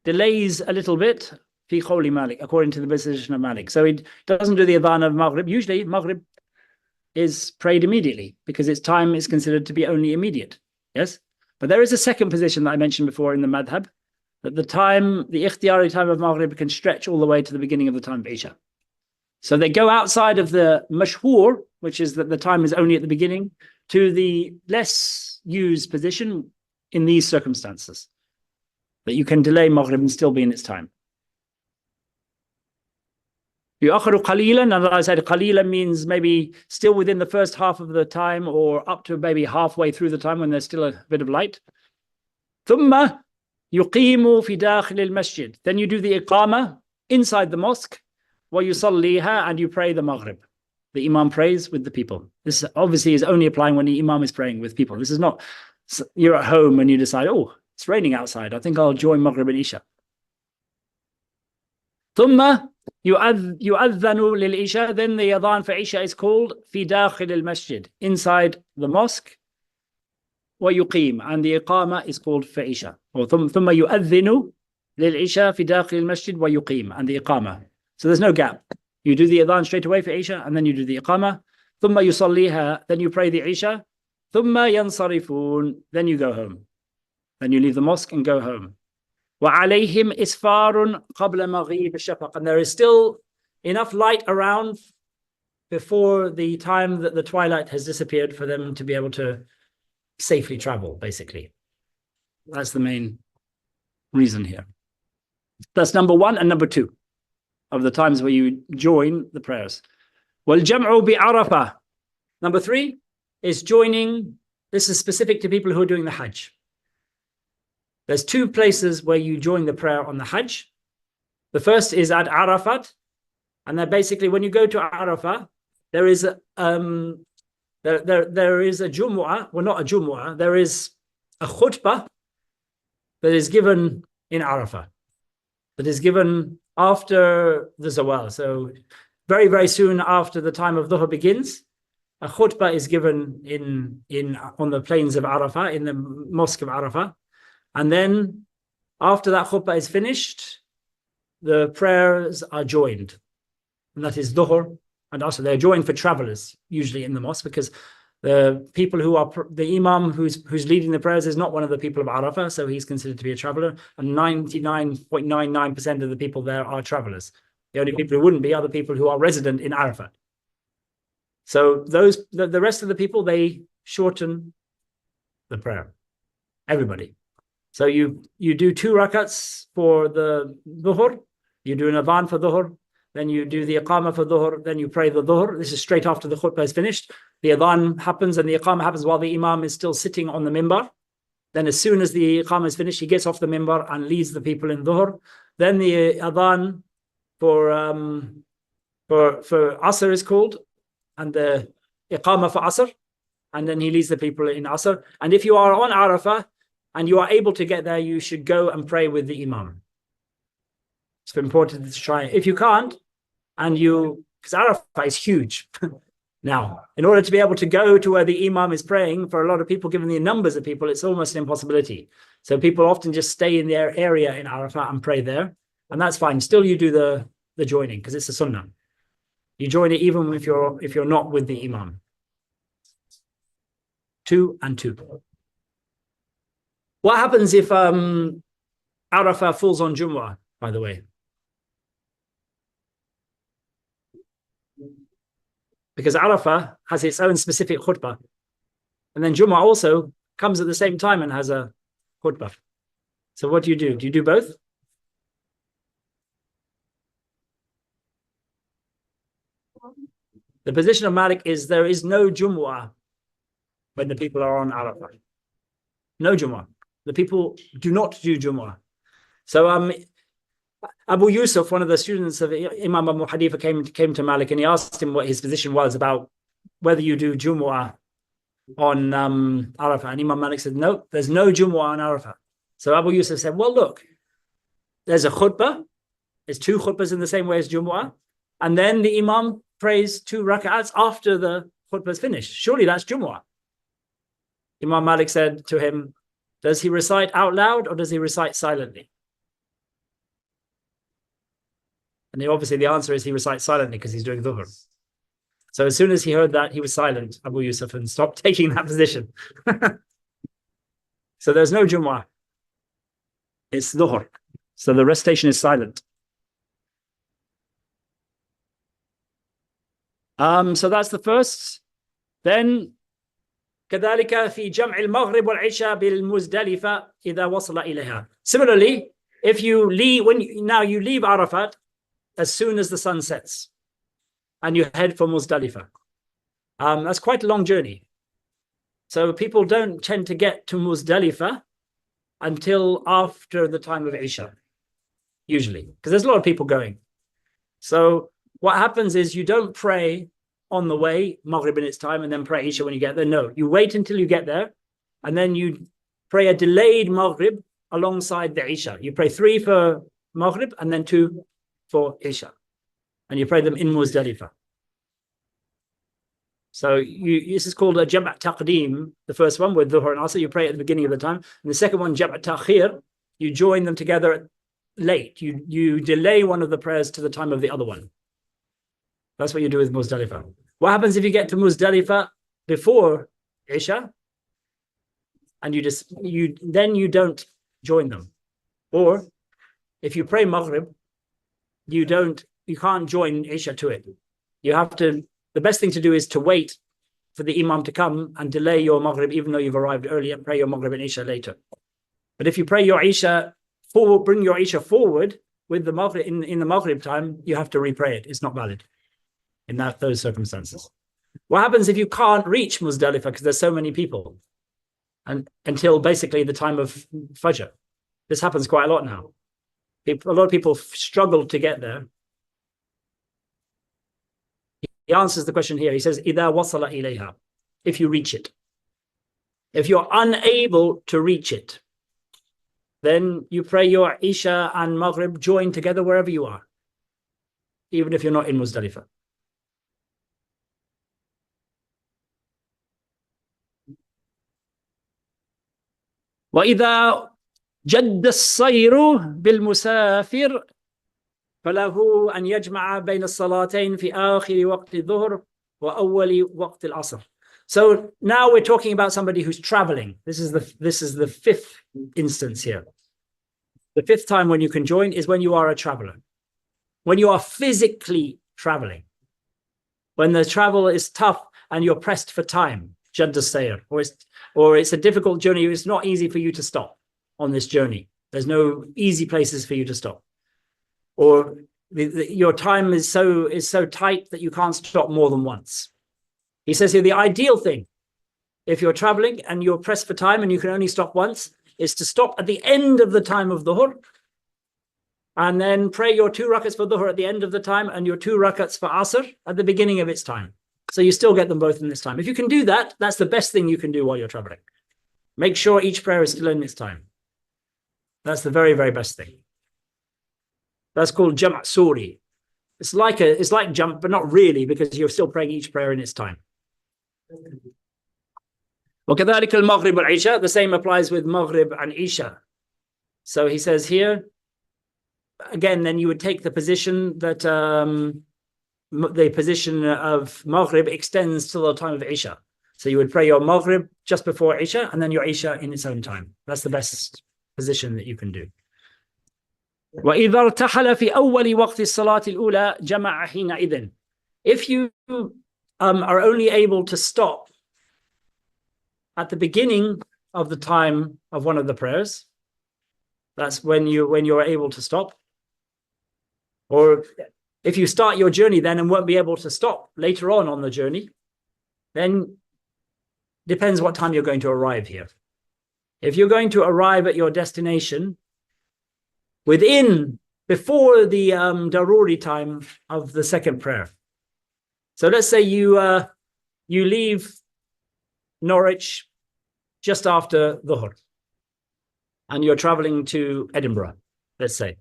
delays a little bit في قول Malik, according to the position of Malik. So he doesn't do the adhan of Maghrib. Usually Maghrib is prayed immediately because its time is considered to be only immediate. Yes, but there is a second position that I mentioned before in the madhab, that the ikhtiyari time of Maghrib can stretch all the way to the beginning of the time of Isha. So they go outside of the mashhur, which is that the time is only at the beginning, to the less used position in these circumstances, that you can delay Maghrib and still be in its time. يؤخر قليلا, and I said قليلا means maybe still within the first half of the time or up to maybe halfway through the time when there's still a bit of light. ثم يقيم في داخل المسجد. Then you do the iqamah inside the mosque, ويصليها, and you pray the Maghrib. The Imam prays with the people. This obviously is only applying when the Imam is praying with people. This is not, you're at home and you decide, oh, it's raining outside, I think I'll join Maghrib and Isha. ثم يؤذن للإشاء. Then the adhan for Isha is called في داخل المسجد, inside the mosque. ويقيم, and the iqamah is called for Isha. ثم يؤذن للعشاء في داخل المسجد ويقيم, and the iqamah. So there's no gap. You do the adhan straight away for Isha, and then you do the iqamah. ثم يصليها, then you pray the Isha. ثم ينصرفون, then you go home. Then you leave the mosque and go home. وعليهم إسفار قبل مغيب الشفق, and there is still enough light around before the time that the twilight has disappeared for them to be able to safely travel, basically. That's the main reason here. That's number one and number two of the times where you join the prayers. وَالْجَمْعُ بِعَرَفَةٍ. Number three is joining. This is specific to people who are doing the Hajj. There's two places where you join the prayer on the Hajj. The first is at Arafat, and then basically when you go to Arafah, there is a there is a Jumu'ah, well, not a Jumu'ah, there is a khutbah that is given in Arafah that is given after the Zawal. So very, very soon after the time of Dhuhr begins, a khutbah is given on the plains of Arafah, in the mosque of Arafah. And then after that khutbah is finished, the prayers are joined. And that is Dhuhr and Asr. They're joined for travelers, usually in the mosque, because the people who are, the imam who's leading the prayers is not one of the people of Arafah, so he's considered to be a traveler. And 99.99% of the people there are travelers. The only people who wouldn't be are the people who are resident in Arafah. So the rest of the people, they shorten the prayer. Everybody. So you do 2 rakats for the Dhuhr, you do an adhan for Dhuhr, then you do the iqamah for Dhuhr, then you pray the Dhuhr. This is straight after the khutbah is finished. The adhan happens and the iqamah happens while the imam is still sitting on the minbar. Then as soon as the iqamah is finished, he gets off the minbar and leads the people in Dhuhr. Then the adhan for Asr is called, and the iqamah for Asr, and then he leads the people in Asr. And if you are on Arafah and you are able to get there, you should go and pray with the imam. It's important to try. If you can't, because Arafah is huge. Now, in order to be able to go to where the imam is praying, for a lot of people, given the numbers of people, it's almost an impossibility. So people often just stay in their area in Arafah and pray there, and that's fine. Still, you do the joining because it's a sunnah. You join it even if you're not with the imam. 2 and 2. What happens if Arafah falls on Jumu'ah, by the way? Because Arafah has its own specific khutbah. And then Jumu'ah also comes at the same time and has a khutbah. So what do? Do you do both? The position of Malik is there is no Jumu'ah when the people are on Arafah. No Jumu'ah. The people do not do Jumu'ah. So Abu Yusuf, one of the students of Imam Abu Hanifa, came to Malik and he asked him what his position was about whether you do Jumu'ah on Arafah. And Imam Malik said, no, there's no Jumu'ah on Arafah. So Abu Yusuf said, well, look, there's a khutbah. There's 2 khutbahs in the same way as Jumu'ah. And then the Imam prays 2 rak'ats after the khutbah is finished. Surely that's Jumu'ah. Imam Malik said to him, does he recite out loud or does he recite silently? And obviously the answer is he recites silently because he's doing Dhuhr. So as soon as he heard that, he was silent, Abu Yusuf, and stopped taking that position. So there's no Jumu'ah. It's Dhuhr. So the recitation is silent. So that's the first. Then كذلك في جمع المغرب والعشاء بالمزدلفة إذا وصل إليها. Similarly, if you leave now you leave Arafat as soon as the sun sets and you head for Muzdalifah. That's quite a long journey. So people don't tend to get to Muzdalifah until after the time of Isha, usually, because there's a lot of people going. So what happens is you don't pray on the way, Maghrib in its time, and then pray Isha when you get there. No, you wait until you get there, and then you pray a delayed Maghrib alongside the Isha. You pray 3 for Maghrib and then 2 for Isha. And you pray them in Muzdalifah. So this is called a Jam' Taqdeem, the first one with Dhuhr and Asr. You pray at the beginning of the time. And the second one, Jam' Ta'khir, you join them together late. You delay one of the prayers to the time of the other one. That's what you do with Muzdalifah. What happens if you get to Muzdalifah before Isha and then you don't join them? Or if you pray Maghrib, you can't join Isha to it. The best thing to do is to wait for the Imam to come and delay your Maghrib, even though you've arrived early, and pray your Maghrib and Isha later. But if you pray your Isha bring your Isha forward with the Maghrib in the Maghrib time, you have to repray it. It's not valid in those circumstances. What happens if you can't reach Muzdalifah because there's so many people and until basically the time of Fajr? This happens quite a lot now. A lot of people struggle to get there. He answers the question here. He says, إِذَا وَصَلَ إِلَيْهَا, if you reach it. If you're unable to reach it, then you pray your Isha and Maghrib joined together wherever you are, even if you're not in Muzdalifah. وإذا جد السير بالمسافر فله أن يجمع بين الصلاتين في آخر وقت الظهر وأول وقت العصر. So now we're talking about somebody who's traveling. This is the fifth instance here. The fifth time when you can join is when you are a traveler. When you are physically traveling. When the travel is tough and you're pressed for time, jadd as-sayr, or it's a difficult journey, it's not easy for you to stop on this journey. There's no easy places for you to stop. Or your time is so tight that you can't stop more than once. He says here the ideal thing, if you're traveling and you're pressed for time and you can only stop once, is to stop at the end of the time of dhuhr and then pray your 2 rakats for dhuhr at the end of the time and your 2 rakats for asr at the beginning of its time. So you still get them both in this time. If you can do that, that's the best thing you can do while you're traveling. Make sure each prayer is still in its time. That's the very, very best thing. That's called jam' suri. It's like jump, but not really, because you're still praying each prayer in its time. وَكَذَلِكَ الْمَغْرِبُ وَالْعِشَاء. The same applies with Maghrib and Isha. So he says here, again, then you would take the position that the position of Maghrib extends till the time of Isha. So you would pray your Maghrib just before Isha and then your Isha in its own time. That's the best position that you can do. وَإِذَا ارْتَحَلَ فِي أَوَّلِ وَقْتِ الصَّلَاةِ الْأُولَى جَمَعَ حِينَئِذٍ. If you are only able to stop at the beginning of the time of one of the prayers, that's when you're able to stop. Or if you start your journey then and won't be able to stop later on the journey, then depends what time you're going to arrive here. If you're going to arrive at your destination before the daruri time of the second prayer. So let's say you leave Norwich just after dhuhr and you're traveling to Edinburgh, let's say,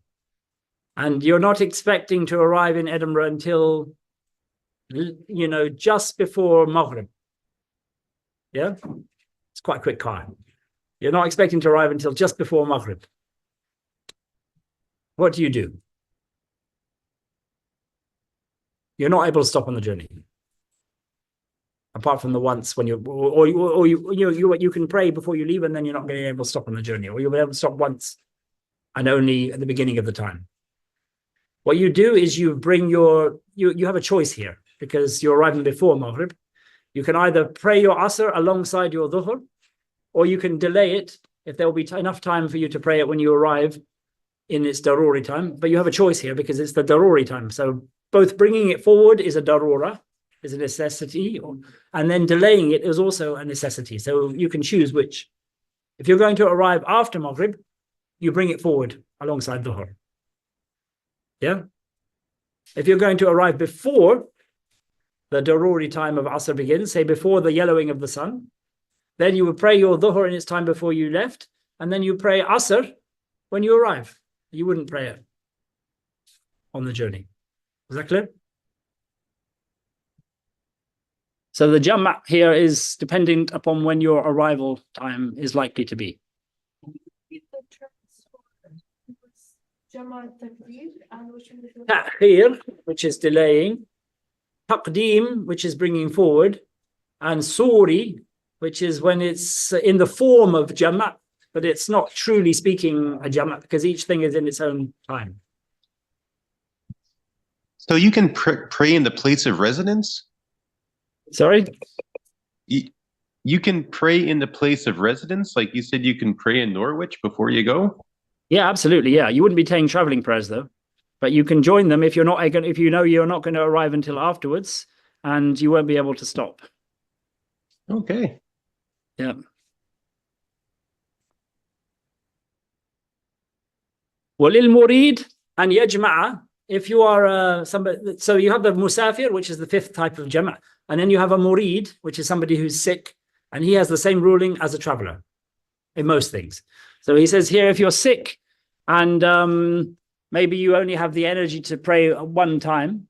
and you're not expecting to arrive in Edinburgh until just before Maghrib. Yeah, it's quite a quick car. You're not expecting to arrive until just before Maghrib. What do? You're not able to stop on the journey, apart from the once when you can pray before you leave, and then you're not going to be able to stop on the journey, or you'll be able to stop once and only at the beginning of the time. What you do is you bring you have a choice here, because you're arriving before Maghrib. You can either pray your Asr alongside your Dhuhr, or you can delay it if there will be enough time for you to pray it when you arrive in its daruri time. But you have a choice here because it's the daruri time. So both bringing it forward is a darura, is a necessity, and then delaying it is also a necessity. So you can choose which. If you're going to arrive after Maghrib, you bring it forward alongside Dhuhr. Yeah? If you're going to arrive before the daruri time of Asr begins, say before the yellowing of the sun, then you would pray your Dhuhr in its time before you left, and then you pray Asr when you arrive. You wouldn't pray it on the journey. Is that clear? So the jam' here is dependent upon when your arrival time is likely to be. Ta'khir, which is delaying. Taqdeem, which is bringing forward. And suri, which is when it's in the form of jam', but it's not truly speaking a jam' because each thing is in its own time. So you can pray in the place of residence? Sorry? You can pray in the place of residence? Like you said, you can pray in Norwich before you go? Yeah, absolutely. Yeah, you wouldn't be taking traveling prayers though, but you can join them if you're not. If you know you're not going to arrive until afterwards, and you won't be able to stop. Okay. Yeah. وَلِلْمُرِيدِ أَنْ يَجْمَعَ. If you are somebody, so you have the musafir, which is the fifth type of jama', and then you have a murid, which is somebody who's sick, and he has the same ruling as a traveler in most things. So he says here, if you're sick and maybe you only have the energy to pray one time,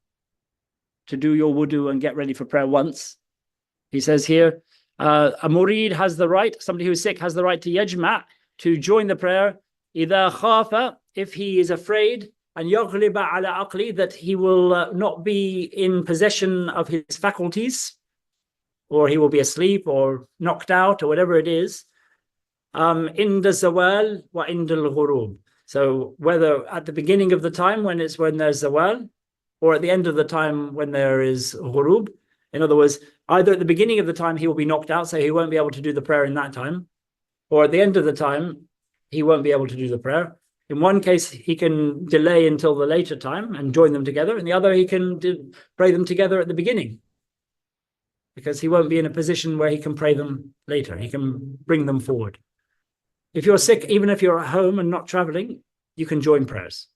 to do your wudu and get ready for prayer once, he says here, a murid has the right, somebody who is sick has the right to yajma', to join the prayer, إِذَا خَافَ, if he is afraid, and يَغْلِبَ عَلَى عَقْلِ, that he will not be in possession of his faculties, or he will be asleep or knocked out or whatever it is, عند الزوال وعند الغروب. So whether at the beginning of the time when there's zawal, or at the end of the time when there is ghurub. In other words, either at the beginning of the time he will be knocked out, so he won't be able to do the prayer in that time, or at the end of the time he won't be able to do the prayer. In one case, he can delay until the later time and join them together. In the other, he can pray them together at the beginning, because he won't be in a position where he can pray them later. He can bring them forward. If you're sick, even if you're at home and not traveling, you can join prayers,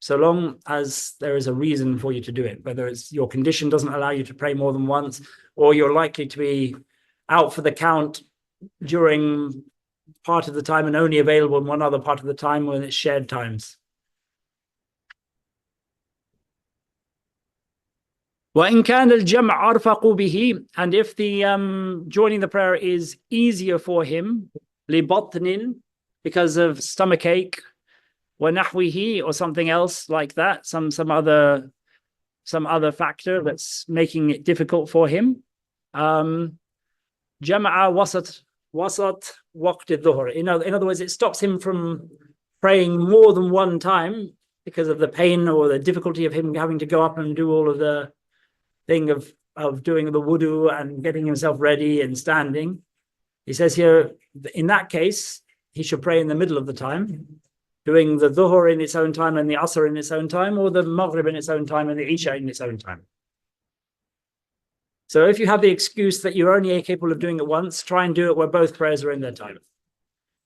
so long as there is a reason for you to do it, whether it's your condition doesn't allow you to pray more than once, or you're likely to be out for the count during part of the time and only available in one other part of the time when it's shared times. وَإِنْ كَانَ الْجَمْعُ أَرْفَقُ بِهِ, and if the joining the prayer is easier for him, لِبَطْنٍ, because of stomachache, وَنَحْوِهِ, or something else like that, some other factor that's making it difficult for him, جَمَعَ وَسَطْ وَقْتِ الظُّهْرِ. In other words, it stops him from praying more than one time because of the pain or the difficulty of him having to go up and do all of the thing of doing the wudu and getting himself ready and standing. He says here, in that case, he should pray in the middle of the time, doing the dhuhr in its own time and the asr in its own time, or the maghrib in its own time and the isha in its own time. So if you have the excuse that you're only capable of doing it once, try and do it where both prayers are in their time.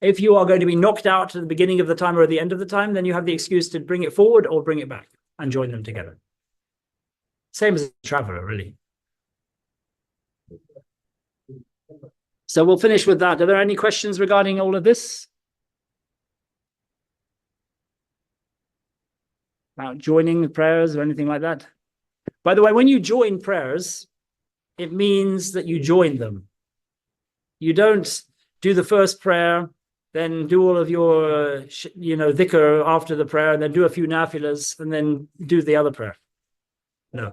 If you are going to be knocked out at the beginning of the time or at the end of the time, then you have the excuse to bring it forward or bring it back and join them together. Same as a traveler, really. So we'll finish with that. Are there any questions regarding all of this? About joining the prayers or anything like that? By the way, when you join prayers, it means that you join them. You don't do the first prayer, then do all of your, dhikr after the prayer, and then do a few nafilas, and then do the other prayer. No.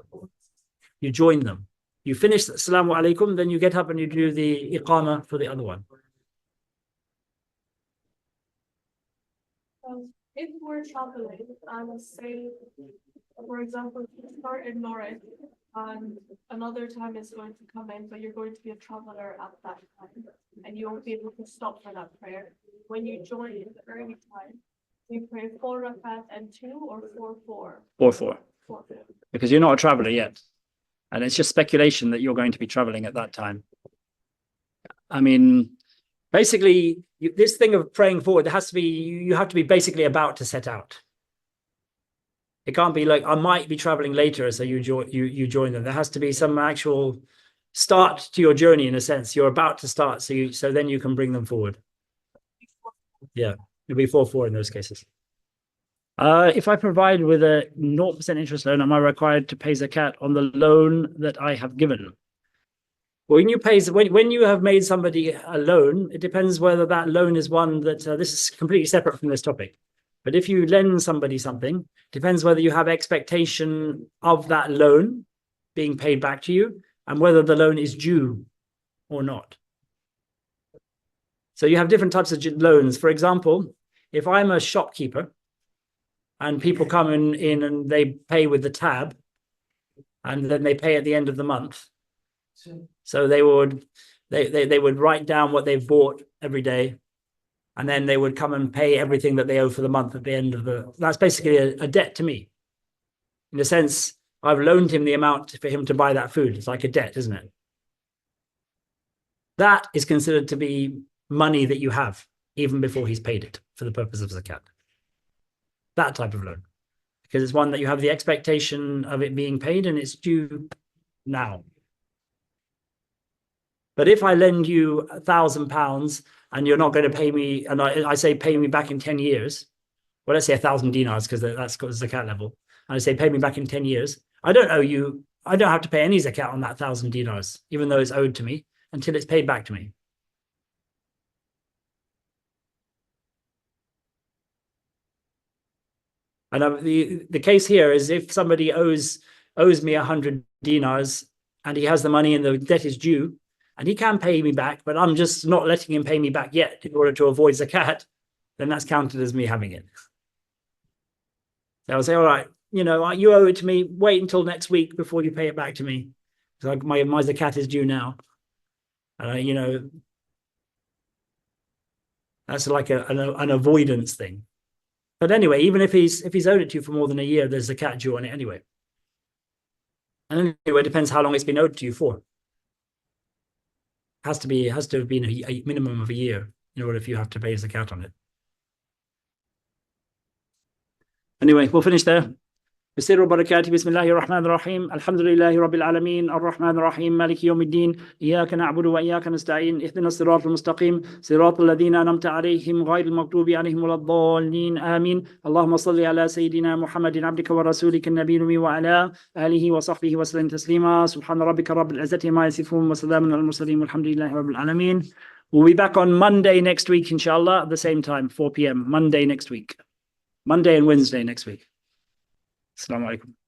You join them. You finish the Assalamu alaikum, then you get up and you do the iqamah for the other one. If we're traveling and say, for example, you start in Norwich and another time is going to come in, but you're going to be a traveler at that time and you won't be able to stop for that prayer. When you join in the early time, you pray 4 rakat and 2 or 4-4? 4-4. Because you're not a traveler yet. And it's just speculation that you're going to be traveling at that time. I mean, basically, this thing of praying forward, there has to be, you have to be basically about to set out. It can't be like, I might be traveling later, so you join them. There has to be some actual start to your journey, in a sense. You're about to start, so then you can bring them forward. Yeah, it'll be 4-4 in those cases. If I provide with a 0% interest loan, am I required to pay zakat on the loan that I have given? When you have made somebody a loan, it depends whether that loan is one that, this is completely separate from this topic. But if you lend somebody something, it depends whether you have expectation of that loan being paid back to you and whether the loan is due or not. So you have different types of loans. For example, if I'm a shopkeeper and people come in and they pay with the tab and then they pay at the end of the month. So they would write down what they've bought every day, and then they would come and pay everything that they owe for the month at the end of that's basically a debt to me. In a sense, I've loaned him the amount for him to buy that food. It's like a debt, isn't it? That is considered to be money that you have even before he's paid it for the purpose of zakat. That type of loan, because it's one that you have the expectation of it being paid and it's due now. But if I lend you £1,000 and you're not going to pay me, and I say pay me back in 10 years, well, let's say 1,000 dinars because that's got zakat level. And I say pay me back in 10 years. I don't owe you. I don't have to pay any zakat on that 1,000 dinars, even though it's owed to me, until it's paid back to me. And the case here is if somebody owes me 100 dinars and he has the money and the debt is due, and he can pay me back, but I'm just not letting him pay me back yet in order to avoid zakat, then that's counted as me having it. So I'll say, all right, you know, you owe it to me. Wait until next week before you pay it back to me. So my zakat is due now. You know, that's like an avoidance thing. But anyway, even if he's owed it to you for more than a year, there's zakat due on it anyway. And anyway, it depends how long it's been owed to you for. Has to have been a minimum of a year in order if you have to pay zakat on it. Anyway, we'll finish there. بسر وبركاته بسم الله الرحمن الرحيم الحمد لله رب العالمين الرحمن الرحيم مالك يوم الدين إياك نعبد وإياك نستعين اهدنا الصراط المستقيم صراط الذين أنعمت عليهم غير المغضوب عليهم ولا الضالين آمين اللهم صل على سيدنا محمد عبدك ورسولك النبي الأمي وعلى آله وصحبه وسلم تسليما سبحان ربك رب العزة عما يصفون وسلام على المرسلين والحمد لله رب العالمين. We'll be back on Monday next week, inshallah, at the same time, 4 p.m. Monday next week. Monday and Wednesday next week. Assalamu alaikum.